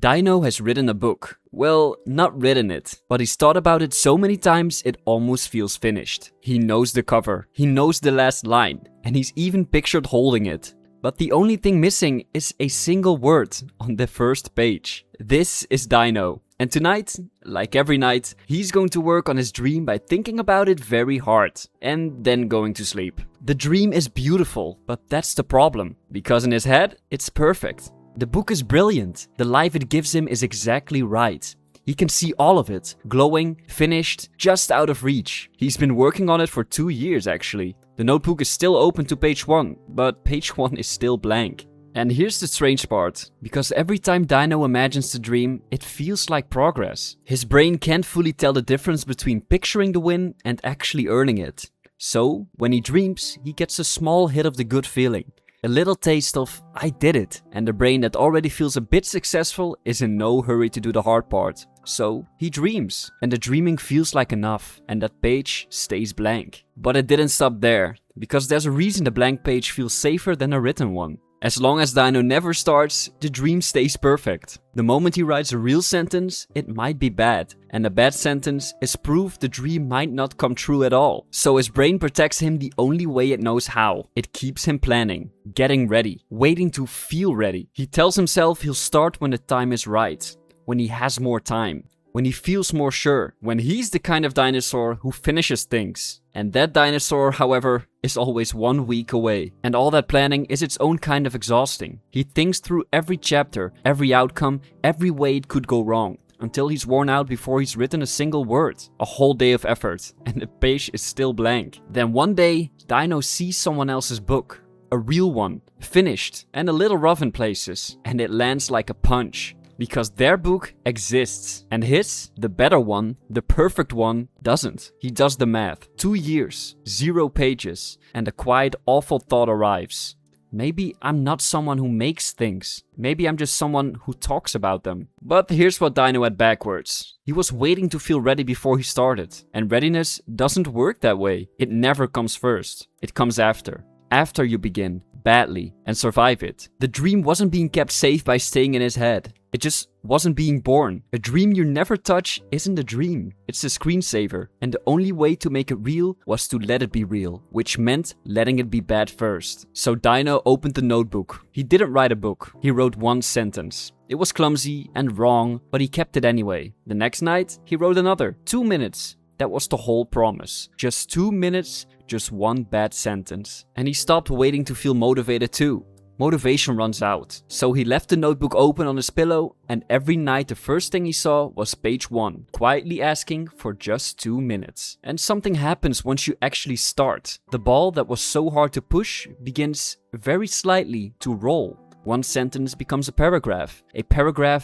Dino has written a book. Well, not written it, but he's thought about it so many times it almost feels finished. He knows the cover, he knows the last line, and he's even pictured holding it. But the only thing missing is a single word on the first page. This is Dino. And tonight, like every night, he's going to work on his dream by thinking about it very hard and then going to sleep. The dream is beautiful, but that's the problem, because in his head, it's perfect. The book is brilliant. The life it gives him is exactly right. He can see all of it, glowing, finished, just out of reach. He's been working on it for 2 years actually. The notebook is still open to page 1, but page 1 is still blank. And here's the strange part, because every time Dino imagines the dream, it feels like progress. His brain can't fully tell the difference between picturing the win and actually earning it. So, when he dreams, he gets a small hit of the good feeling. A little taste of, I did it, and the brain that already feels a bit successful is in no hurry to do the hard part. So, he dreams, and the dreaming feels like enough, and that page stays blank. But it didn't stop there, because there's a reason the blank page feels safer than a written one. As long as Dino never starts, the dream stays perfect. The moment he writes a real sentence, it might be bad. And a bad sentence is proof the dream might not come true at all. So his brain protects him the only way it knows how. It keeps him planning, getting ready, waiting to feel ready. He tells himself he'll start when the time is right, when he has more time, when he feels more sure, when he's the kind of dinosaur who finishes things. And that dinosaur, however, is always 1 week away. And all that planning is its own kind of exhausting. He thinks through every chapter, every outcome, every way it could go wrong, until he's worn out before he's written a single word. A whole day of effort, and the page is still blank. Then one day, Dino sees someone else's book. A real one, finished, and a little rough in places. And it lands like a punch. Because their book exists, and his, the better one, the perfect one, doesn't. He does the math. 2 years, 0 pages, and a quiet awful thought arrives. Maybe I'm not someone who makes things. Maybe I'm just someone who talks about them. But here's what Dino had backwards. He was waiting to feel ready before he started. And readiness doesn't work that way. It never comes first. It comes after. After you begin, badly, and survive it. The dream wasn't being kept safe by staying in his head. It just wasn't being born. A dream you never touch isn't a dream. It's a screensaver. And the only way to make it real was to let it be real. Which meant letting it be bad first. So Dino opened the notebook. He didn't write a book. He wrote 1 sentence. It was clumsy and wrong, but he kept it anyway. The next night, he wrote another. 2 minutes. That was the whole promise. Just 2 minutes, just 1 bad sentence. And he stopped waiting to feel motivated too. Motivation runs out, so he left the notebook open on his pillow, and every night the first thing he saw was page 1, quietly asking for just 2 minutes. And something happens once you actually start. The ball that was so hard to push begins very slightly to roll. 1 sentence becomes a paragraph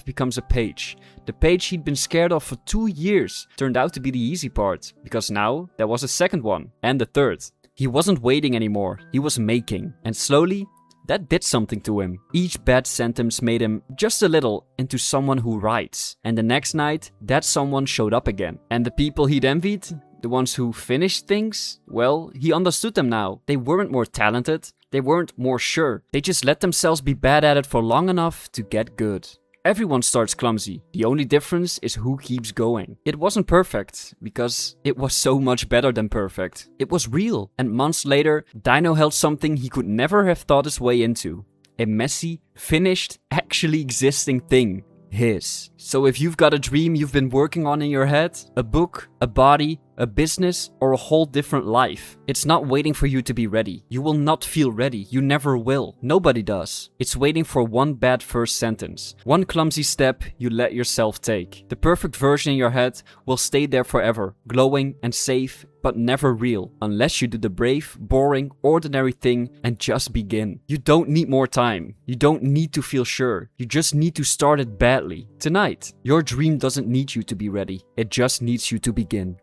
becomes a page. The page he'd been scared of for 2 years turned out to be the easy part, because now there was a second one, and a third. He wasn't waiting anymore, he was making, and slowly, that did something to him. Each bad sentence made him just a little into someone who writes. And the next night, that someone showed up again. And the people he'd envied, the ones who finished things, well, he understood them now. They weren't more talented. They weren't more sure. They just let themselves be bad at it for long enough to get good. Everyone starts clumsy. The only difference is who keeps going. It wasn't perfect, because it was so much better than perfect. It was real, and months later, Dino held something he could never have thought his way into. A messy, finished, actually existing thing. His. So if you've got a dream you've been working on in your head, a book, a body, a business, or a whole different life, it's not waiting for you to be ready. You will not feel ready. You never will. Nobody does. It's waiting for 1 bad first sentence. 1 clumsy step you let yourself take. The perfect version in your head will stay there forever, glowing and safe, but never real, unless you do the brave, boring, ordinary thing and just begin. You don't need more time. You don't need to feel sure. You just need to start it badly. Tonight, your dream doesn't need you to be ready. It just needs you to begin.